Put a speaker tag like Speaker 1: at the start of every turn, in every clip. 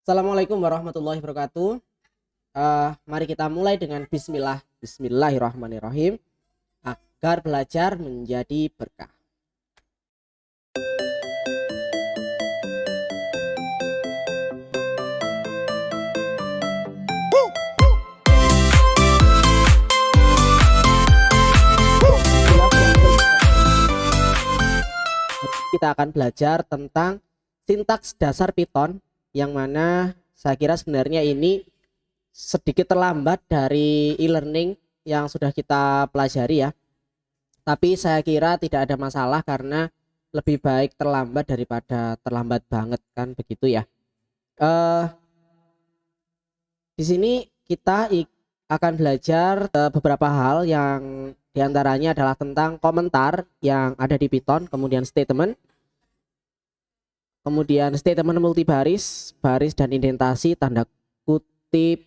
Speaker 1: Assalamualaikum warahmatullahi wabarakatuh. Mari kita mulai dengan Bismillahirrahmanirrahim agar belajar menjadi berkah. Kita akan belajar tentang sintaks dasar Python, yang mana saya kira sebenarnya ini sedikit terlambat dari e-learning yang sudah kita pelajari ya. Tapi saya kira tidak ada masalah karena lebih baik terlambat daripada terlambat banget, kan begitu ya. Di sini kita akan belajar beberapa hal yang diantaranya adalah tentang komentar yang ada di Python, kemudian statement multibaris, baris dan indentasi, tanda kutip,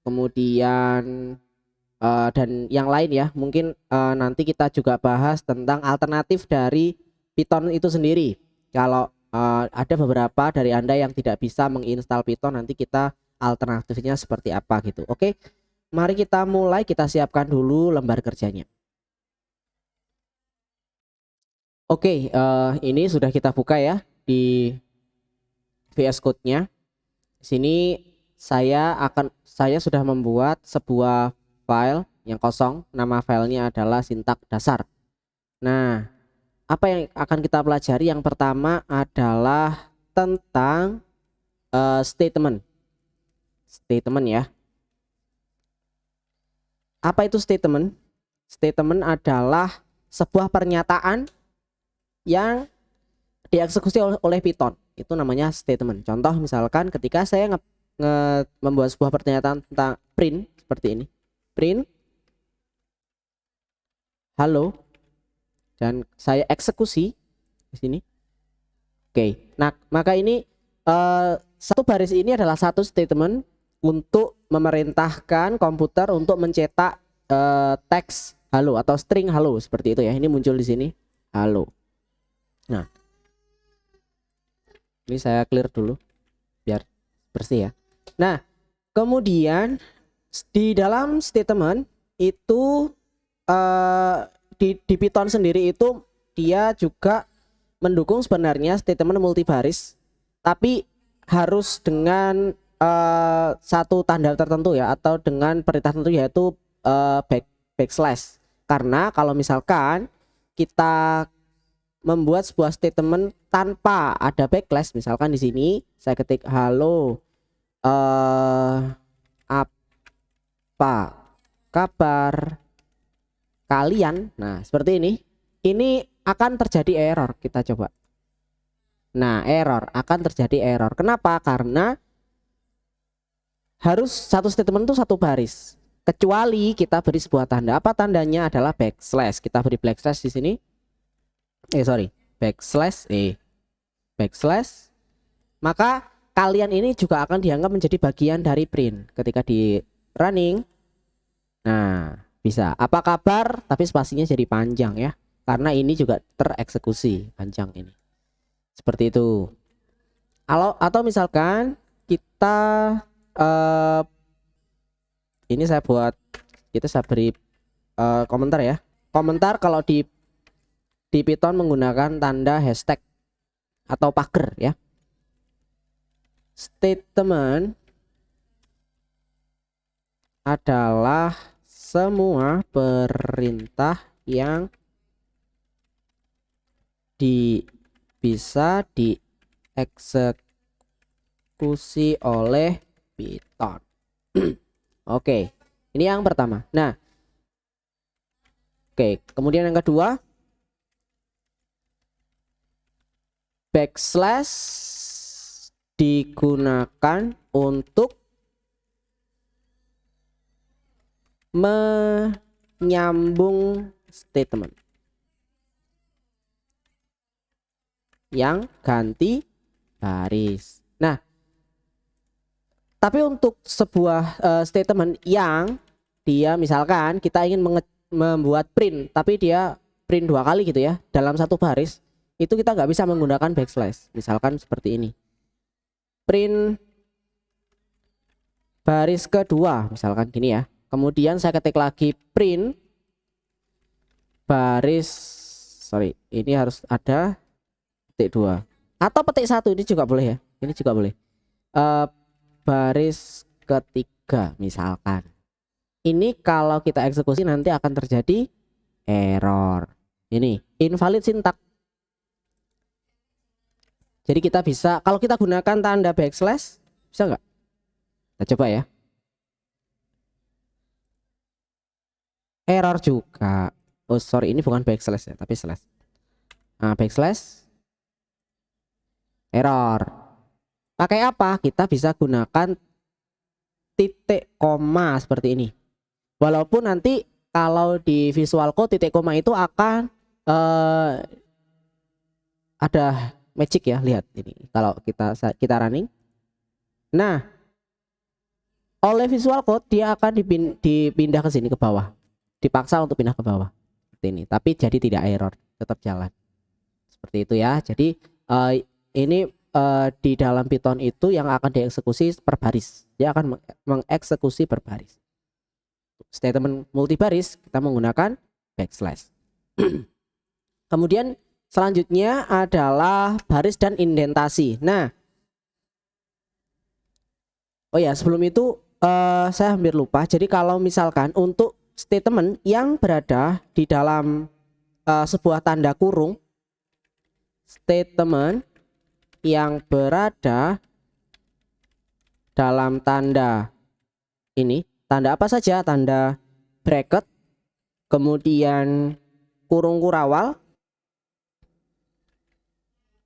Speaker 1: kemudian dan yang lain ya. Mungkin nanti kita juga bahas tentang alternatif dari Python itu sendiri. Kalau ada beberapa dari Anda yang tidak bisa menginstal Python, nanti kita alternatifnya seperti apa gitu. Oke, mari kita mulai. Kita siapkan dulu lembar kerjanya. Oke, ini sudah kita buka ya di VS Code-nya. Di sini saya sudah membuat sebuah file yang kosong. Nama filenya adalah sintak dasar. Nah, apa yang akan kita pelajari? Yang pertama adalah tentang statement ya. Apa itu statement? Statement adalah sebuah pernyataan yang dieksekusi oleh Python. Itu namanya statement. Contoh misalkan ketika saya membuat sebuah pernyataan tentang print seperti ini. Print halo, dan saya eksekusi di sini. Oke. Nah, maka ini satu baris ini adalah satu statement untuk memerintahkan komputer untuk mencetak teks halo atau string halo seperti itu ya. Ini muncul di sini halo. Nah, ini saya clear dulu biar bersih ya. Nah, kemudian di dalam statement itu di Python sendiri itu dia juga mendukung sebenarnya statement multibaris, tapi harus dengan satu tanda tertentu ya, atau dengan perintah tertentu, yaitu backslash. Karena kalau misalkan kita membuat sebuah statement tanpa ada backslash, misalkan di sini saya ketik halo, apa kabar kalian, nah seperti ini akan terjadi error. Kita coba. Nah, akan terjadi error. Kenapa? Karena harus satu statement itu satu baris, kecuali kita beri sebuah tanda. Apa tandanya? Adalah backslash. Kita beri backslash di sini. Backslash. Maka kalian ini juga akan dianggap menjadi bagian dari print ketika di running. Nah, bisa apa kabar, tapi spasinya jadi panjang ya, karena ini juga tereksekusi panjang ini. Seperti itu. Atau misalkan kita ini saya beri komentar ya. Komentar kalau di Python menggunakan tanda hashtag atau pagar ya. Statement adalah semua perintah yang bisa dieksekusi oleh Python. Oke, ini yang pertama. Nah, oke, kemudian yang kedua, backslash digunakan untuk menyambung statement yang ganti baris. Nah, tapi untuk sebuah statement yang dia misalkan kita ingin membuat print, tapi dia print 2 kali gitu ya dalam satu baris, itu kita nggak bisa menggunakan backslash. Misalkan seperti ini. print baris kedua misalkan gini ya. Kemudian saya ketik lagi print baris, sorry ini harus ada petik 2 atau petik 1, ini juga boleh ya, ini juga boleh. Baris ketiga misalkan. Ini kalau kita eksekusi nanti akan terjadi error. Ini invalid syntax. Jadi kita bisa, kalau kita gunakan tanda backslash, bisa nggak? Kita coba ya. Error juga. Oh sorry, ini bukan backslash ya, tapi slash. Nah, backslash error. Pakai apa? Kita bisa gunakan titik koma seperti ini. Walaupun nanti kalau di Visual Code titik koma itu akan ada magic ya, lihat ini. Kalau kita running. Nah, oleh Visual Code dia akan dipindah ke sini ke bawah. Dipaksa untuk pindah ke bawah. Seperti ini. Tapi jadi tidak error, tetap jalan. Seperti itu ya. Jadi ini di dalam Python itu yang akan dieksekusi per baris. Dia akan mengeksekusi per baris. Statement multibaris kita menggunakan backslash. Kemudian selanjutnya adalah baris dan indentasi. Nah, oh ya sebelum itu saya hampir lupa. Jadi kalau misalkan untuk statement yang berada di dalam sebuah tanda kurung, statement yang berada dalam tanda ini, tanda apa saja? Tanda bracket, kemudian kurung kurawal,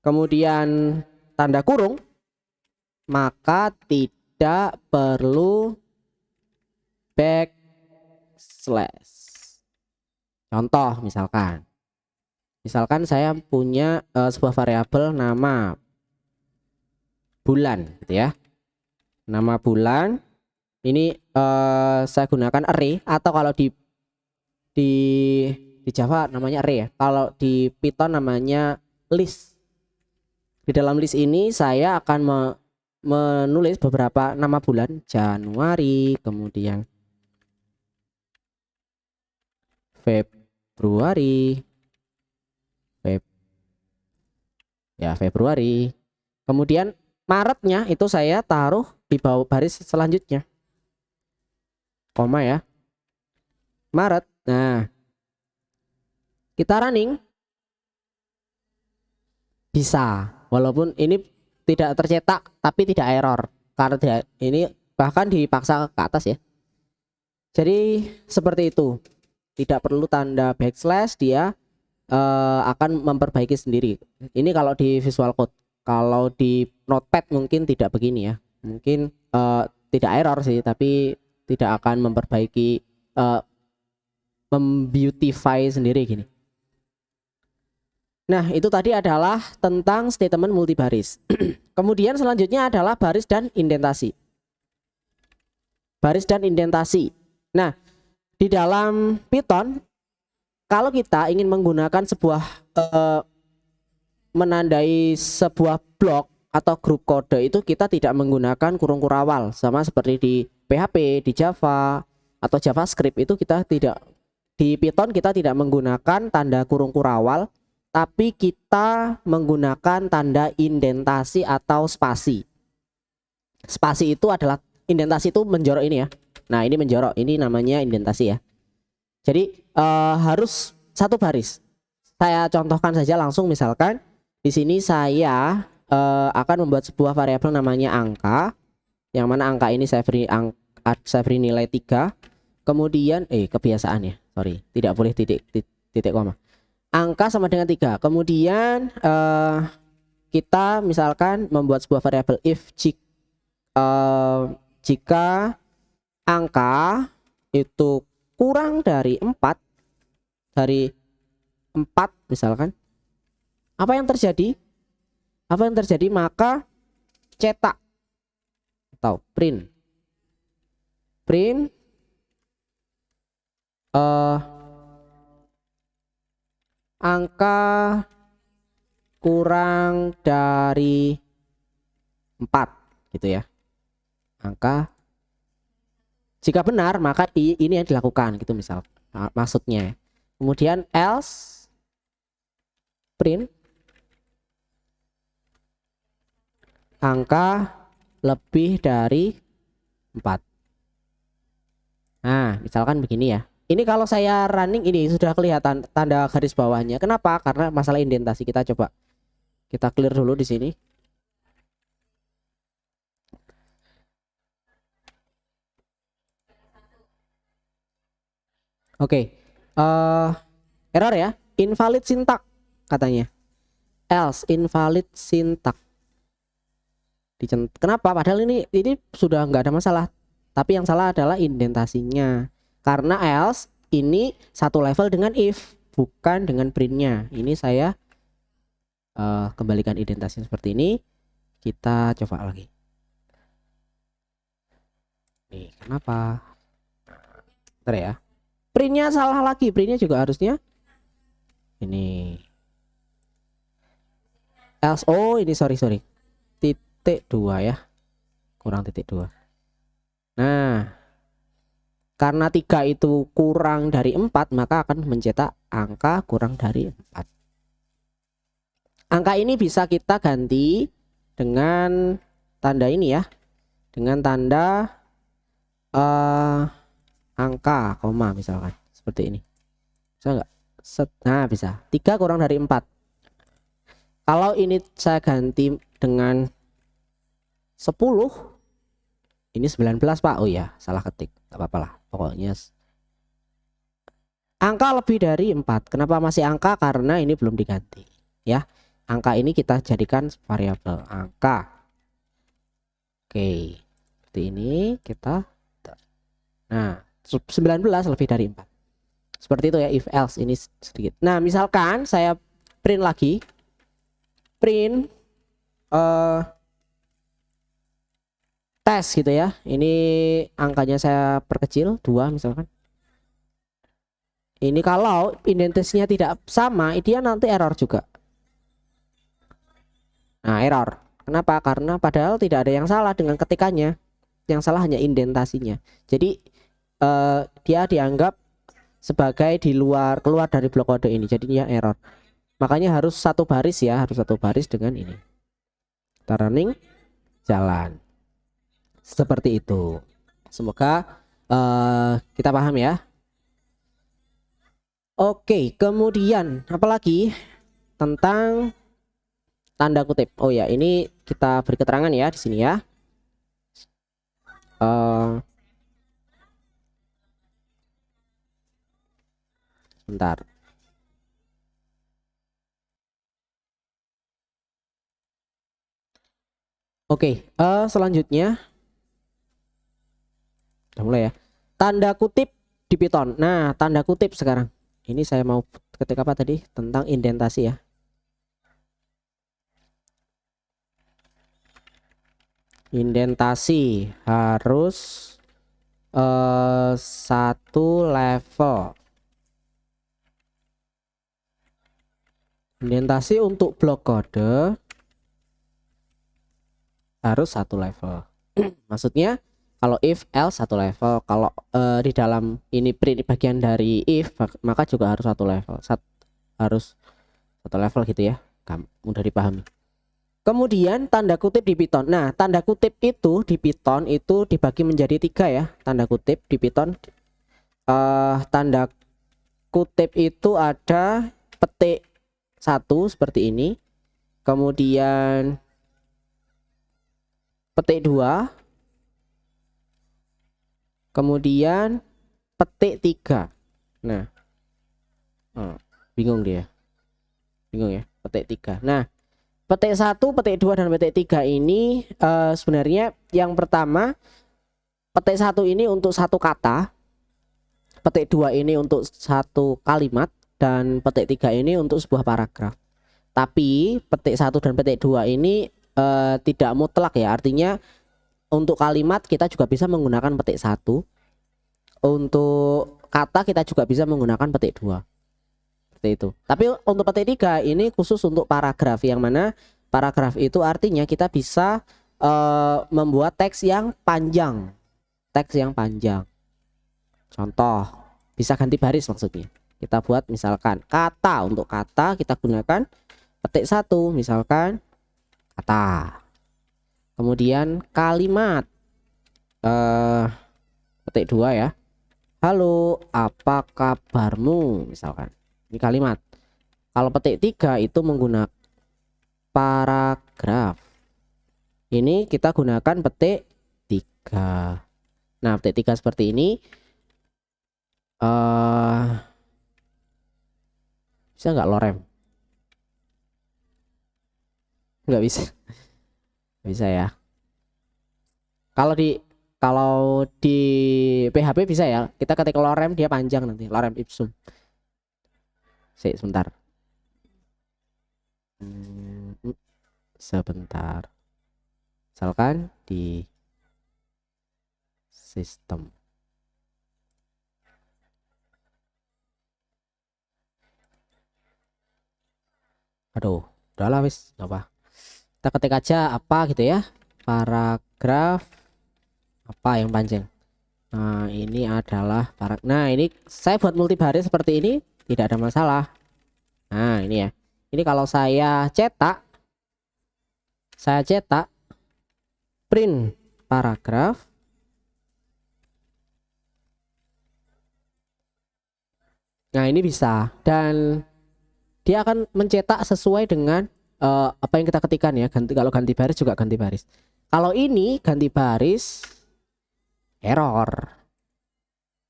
Speaker 1: kemudian tanda kurung, maka tidak perlu backslash. Contoh misalkan saya punya sebuah variabel nama bulan gitu ya. Nama bulan ini saya gunakan array, atau kalau di Java namanya array ya. Kalau di Python namanya list. Di dalam list ini saya akan menulis beberapa nama bulan, Januari, kemudian Februari, Februari. Kemudian Maretnya itu saya taruh di bawah baris selanjutnya, koma ya, Maret. Nah, kita running bisa, walaupun ini tidak tercetak tapi tidak error karena ini bahkan dipaksa ke atas ya. Jadi seperti itu, tidak perlu tanda backslash, dia akan memperbaiki sendiri. Ini kalau di Visual Code. Kalau di Notepad mungkin tidak begini ya, mungkin tidak error sih, tapi tidak akan memperbaiki, membeautify sendiri gini. Nah, itu tadi adalah tentang statement multibaris. Kemudian selanjutnya adalah baris dan indentasi. Baris dan indentasi. Nah, di dalam Python kalau kita ingin menggunakan sebuah menandai sebuah blok atau grup kode, itu kita tidak menggunakan kurung kurawal sama seperti di PHP, di Java atau JavaScript. Itu kita tidak, di Python kita tidak menggunakan tanda kurung kurawal, tapi kita menggunakan tanda indentasi atau spasi. Spasi itu adalah, indentasi itu menjorok ini ya. Nah, ini menjorok, ini namanya indentasi ya. Jadi harus satu baris. Saya contohkan saja langsung, misalkan di sini saya akan membuat sebuah variabel namanya angka, yang mana angka ini saya beri nilai 3. Kemudian kebiasaan ya, sorry, tidak boleh titik koma. Angka sama dengan 3. Kemudian kita misalkan membuat sebuah variabel if jika angka itu kurang dari 4, misalkan, apa yang terjadi? Maka cetak atau print angka kurang dari 4. gitu ya. Angka jika benar maka ini yang dilakukan gitu misal maksudnya. Kemudian else print angka lebih dari 4. Nah, misalkan begini ya. Ini kalau saya running ini sudah kelihatan tanda garis bawahnya. Kenapa? Karena masalah indentasi. Kita coba kita clear dulu di sini. Oke. Error ya. Invalid syntax katanya. Else invalid syntax. Kenapa? Padahal ini sudah nggak ada masalah. Tapi yang salah adalah indentasinya. Karena else ini satu level dengan if, bukan dengan printnya. Ini saya kembalikan indentasinya seperti ini. Kita coba lagi. Nih, kenapa? Bentar ya. Printnya salah lagi. Printnya juga harusnya ini. Else, oh ini sorry. Titik 2 ya. Kurang titik 2. Nah, karena 3 itu kurang dari 4, maka akan mencetak angka kurang dari 4. Angka ini bisa kita ganti dengan tanda ini ya. Dengan tanda angka, koma misalkan. Seperti ini. Bisa nggak? Nah, bisa. 3 kurang dari 4. Kalau ini saya ganti dengan 10, ini 19 Pak. Oh ya, salah ketik. Gak apa-apa lah. Pokoknya angka lebih dari 4. Kenapa masih angka? Karena ini belum diganti. Ya, angka ini kita jadikan variabel angka. Oke, seperti ini kita. Nah, 19 lebih dari 4. Seperti itu ya, if else ini sedikit. Nah, misalkan saya print lagi. Print tes gitu ya. Ini angkanya saya perkecil 2 misalkan. Ini kalau indentasinya tidak sama, dia nanti error juga. Nah, error. Kenapa? Karena padahal tidak ada yang salah dengan ketikannya. Yang salah hanya indentasinya. Jadi dia dianggap sebagai keluar dari blok kode ini. Jadinya error. Makanya harus satu baris ya, harus satu baris dengan ini. Kita running, jalan. Seperti itu. Semoga kita paham ya. Oke, kemudian apalagi tentang tanda kutip. Oh ya, ini kita beri keterangan ya di sini ya. Bentar. Oke, selanjutnya udah mulai ya. Tanda kutip di Python. Nah, tanda kutip sekarang. Ini saya mau ketik apa tadi? Tentang indentasi ya. Indentasi harus satu level. Indentasi untuk blok kode harus satu level. Maksudnya kalau if else satu level, kalau di dalam ini print bagian dari if maka juga harus satu level. Harus satu level gitu ya. Mudah dipahami. Kemudian tanda kutip di Python. Nah, tanda kutip itu di Python itu dibagi menjadi 3 ya. Tanda kutip di Python. Tanda kutip itu ada petik 1 seperti ini. Kemudian petik 2. Kemudian petik 3. Nah, bingung dia. Bingung ya, petik 3. Nah, petik 1, petik 2 dan petik 3 ini sebenarnya yang pertama petik 1 ini untuk satu kata. Petik 2 ini untuk satu kalimat dan petik 3 ini untuk sebuah paragraf. Tapi petik 1 dan petik 2 ini tidak mutlak ya. Artinya untuk kalimat kita juga bisa menggunakan petik 1. Untuk kata kita juga bisa menggunakan petik 2. Seperti itu. Tapi untuk petik 3 ini khusus untuk paragraf, yang mana paragraf itu artinya kita bisa membuat teks yang panjang. Contoh, bisa ganti baris maksudnya. Kita buat misalkan kata, untuk kata kita gunakan petik 1 misalkan kata. Kemudian kalimat petik 2 ya. Halo, apa kabarmu misalkan. Ini kalimat. Kalau petik 3 itu menggunakan paragraf. Ini kita gunakan petik 3. Nah, petik 3 seperti ini. Bisa nggak lorem? Nggak bisa. Bisa ya. Kalau di PHP bisa ya. Kita ketik lorem dia panjang nanti. Lorem ipsum. Sebentar. Sebentar. Misalkan di sistem. Aduh, udahlah wis, apa? Kita ketik aja apa gitu ya. Paragraf apa yang panjang. Nah, ini adalah Nah, ini saya buat multibaris seperti ini tidak ada masalah. Nah, ini ya. Ini kalau saya cetak print paragraf. Nah, ini bisa dan dia akan mencetak sesuai dengan apa yang kita ketikkan ya. Kalau ganti baris juga ganti baris. Kalau ini ganti baris error.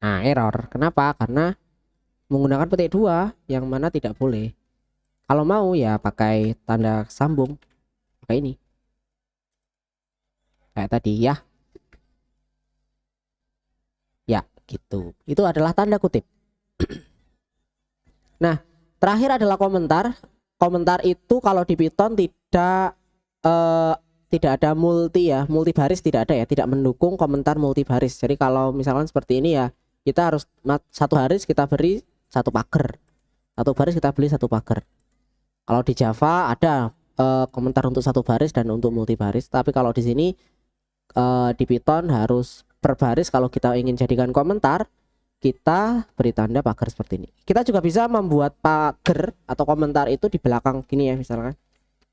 Speaker 1: Nah, error. Kenapa? Karena menggunakan petik 2 yang mana tidak boleh. Kalau mau ya pakai tanda sambung. Pakai ini. Kayak tadi ya. Ya, gitu. Itu adalah tanda kutip. Nah, terakhir adalah komentar. Komentar itu kalau di Python tidak ada multi baris tidak ada ya, tidak mendukung komentar multi baris. Jadi kalau misalkan seperti ini ya, kita harus satu baris kita beri satu pagar, satu baris kita beli satu pagar. Kalau di Java ada komentar untuk satu baris dan untuk multi baris, tapi kalau di sini di Python harus per baris. Kalau kita ingin jadikan komentar, kita beri tanda pagar seperti ini. Kita juga bisa membuat pagar atau komentar itu di belakang gini ya, misalkan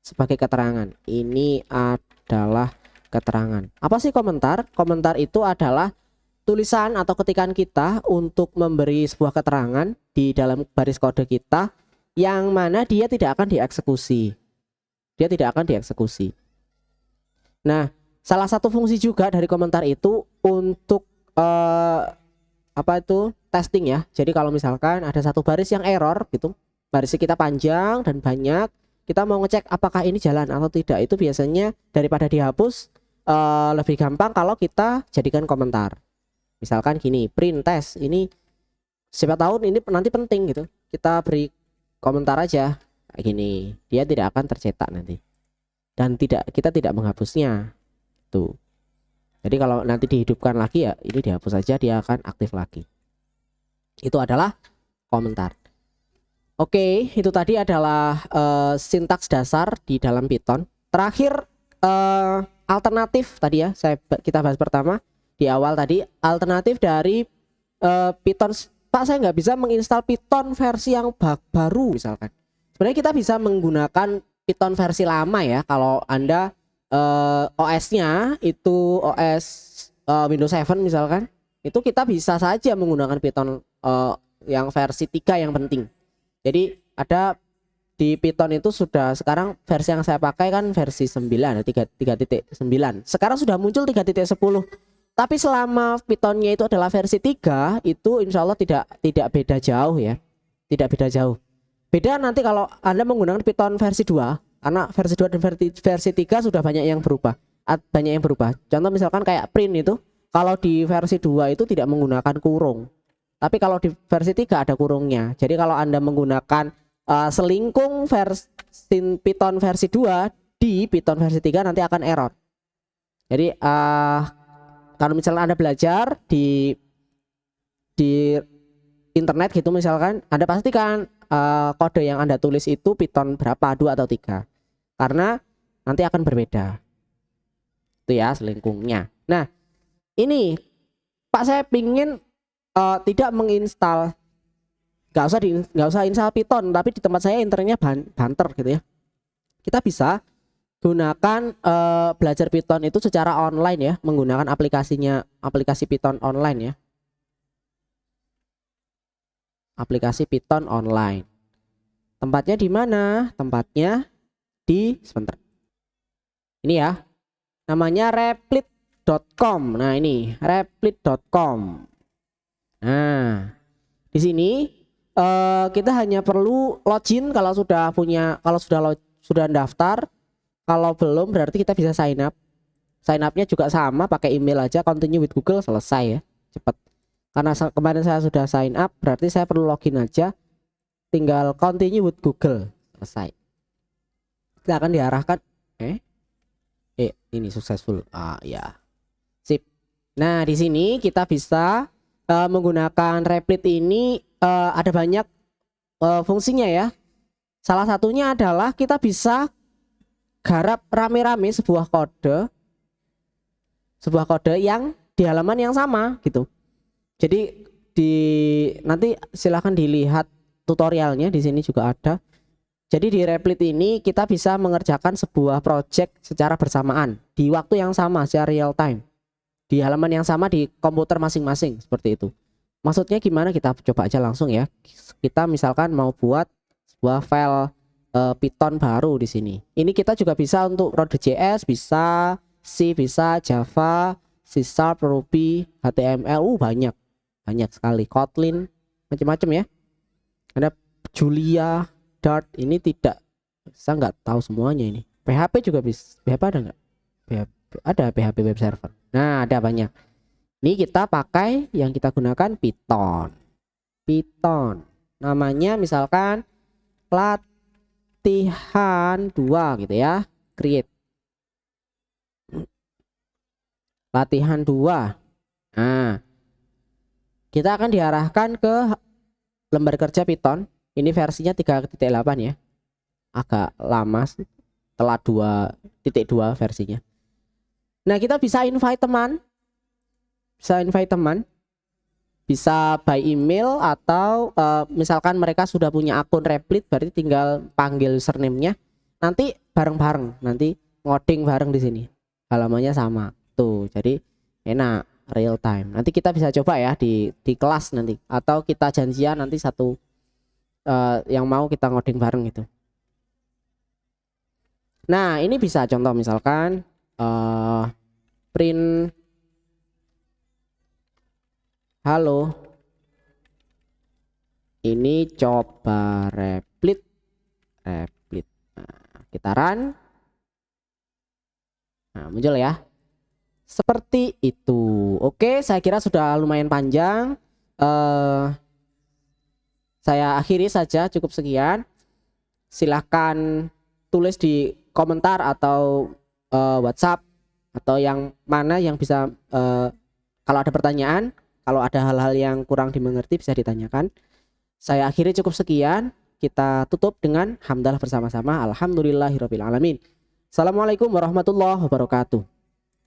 Speaker 1: sebagai keterangan. Ini adalah keterangan. Apa sih komentar? Komentar itu adalah tulisan atau ketikan kita untuk memberi sebuah keterangan di dalam baris kode kita yang mana dia tidak akan dieksekusi. Dia tidak akan dieksekusi. Nah, salah satu fungsi juga dari komentar itu untuk testing ya. Jadi kalau misalkan ada satu baris yang error gitu, baris kita panjang dan banyak, kita mau ngecek apakah ini jalan atau tidak, itu biasanya daripada dihapus lebih gampang kalau kita jadikan komentar. Misalkan gini, print test, ini siapa tahu ini nanti penting gitu, kita beri komentar aja kayak gini, dia tidak akan tercetak nanti dan kita tidak menghapusnya tuh. Jadi kalau nanti dihidupkan lagi ya ini dihapus saja, dia akan aktif lagi. Itu adalah komentar. Oke, itu tadi adalah sintaks dasar di dalam Python. Terakhir alternatif tadi ya, kita bahas pertama di awal tadi, alternatif dari Python. Pak, saya nggak bisa menginstal Python versi yang baru misalkan. Sebenarnya kita bisa menggunakan Python versi lama ya. Kalau Anda OS-nya itu OS Windows 7 misalkan, itu kita bisa saja menggunakan Python yang versi 3 yang penting. Jadi ada di Python itu sudah sekarang versi yang saya pakai kan versi 9 3.9. Sekarang sudah muncul 3.10. Tapi selama Pythonnya itu adalah versi 3, itu insya Allah tidak beda jauh ya. Tidak beda jauh. Beda nanti kalau Anda menggunakan Python versi 2, karena versi 2 dan versi 3 sudah banyak yang berubah. Contoh misalkan kayak print itu, kalau di versi 2 itu tidak menggunakan kurung. Tapi kalau di versi 3 ada kurungnya. Jadi kalau Anda menggunakan selingkung Python versi 2 di Python versi 3 nanti akan error. Jadi kalau misalnya Anda belajar di internet gitu misalkan, Anda pastikan kode yang Anda tulis itu Python berapa, 2 atau 3. Karena nanti akan berbeda. Itu ya selingkungnya. Nah, ini Pak saya pingin tidak menginstal, nggak usah install Python, tapi di tempat saya internetnya banter gitu ya. Kita bisa gunakan belajar Python itu secara online ya, menggunakan aplikasi Python online ya. Aplikasi Python online. Tempatnya di mana? Tempatnya di sebentar. Ini ya. Namanya replit.com. Nah, ini replit.com. Nah, di sini kita hanya perlu login kalau sudah sudah daftar. Kalau belum berarti kita bisa sign up. Sign up-nya juga sama, pakai email aja, continue with Google, selesai ya. Cepat. Karena kemarin saya sudah sign up, berarti saya perlu login aja. Tinggal continue with Google, selesai. Kita akan diarahkan ini successful. Ya. Sip. Nah, di sini kita bisa menggunakan Replit ini ada banyak fungsinya ya. Salah satunya adalah kita bisa garap rame-rame sebuah kode yang di halaman yang sama gitu. Jadi nanti silahkan dilihat tutorialnya, di sini juga ada. Jadi di Replit ini kita bisa mengerjakan sebuah project secara bersamaan di waktu yang sama, secara real time, di halaman yang sama di komputer masing-masing, seperti itu. Maksudnya gimana, kita coba aja langsung ya. Kita misalkan mau buat sebuah file Python baru di sini. Ini kita juga bisa untuk Node.js, bisa C, bisa Java, C#, Ruby, HTML, banyak sekali, Kotlin, macam-macam ya. Ada Julia, Dart, ini tidak, saya nggak tahu semuanya ini. PHP juga bisa, PHP ada nggak? Ada PHP web server. Nah, ada banyak. Ini kita pakai, yang kita gunakan Python. Namanya misalkan latihan 2 gitu ya, create latihan 2. Nah, kita akan diarahkan ke lembar kerja Python. Ini versinya 3.8 ya, agak lama, setelah 2.2 versinya. Nah, kita bisa invite teman, bisa by email, atau misalkan mereka sudah punya akun Replit, berarti tinggal panggil username-nya, nanti bareng-bareng, nanti ngoding bareng di sini, halamannya sama tuh. Jadi enak, real time. Nanti kita bisa coba ya di kelas nanti, atau kita janjian nanti satu yang mau kita ngoding bareng gitu. Nah, ini bisa contoh misalkan print halo, ini coba Replit. Nah, kita run. Nah, muncul ya, seperti itu. Oke, saya kira sudah lumayan panjang. Saya akhiri saja, cukup sekian. Silahkan tulis di komentar atau WhatsApp, atau yang mana yang bisa, kalau ada pertanyaan, kalau ada hal-hal yang kurang dimengerti bisa ditanyakan. Saya akhiri cukup sekian. Kita tutup dengan hamdalah bersama-sama. Alhamdulillahirabbil alamin. Assalamualaikum warahmatullahi wabarakatuh.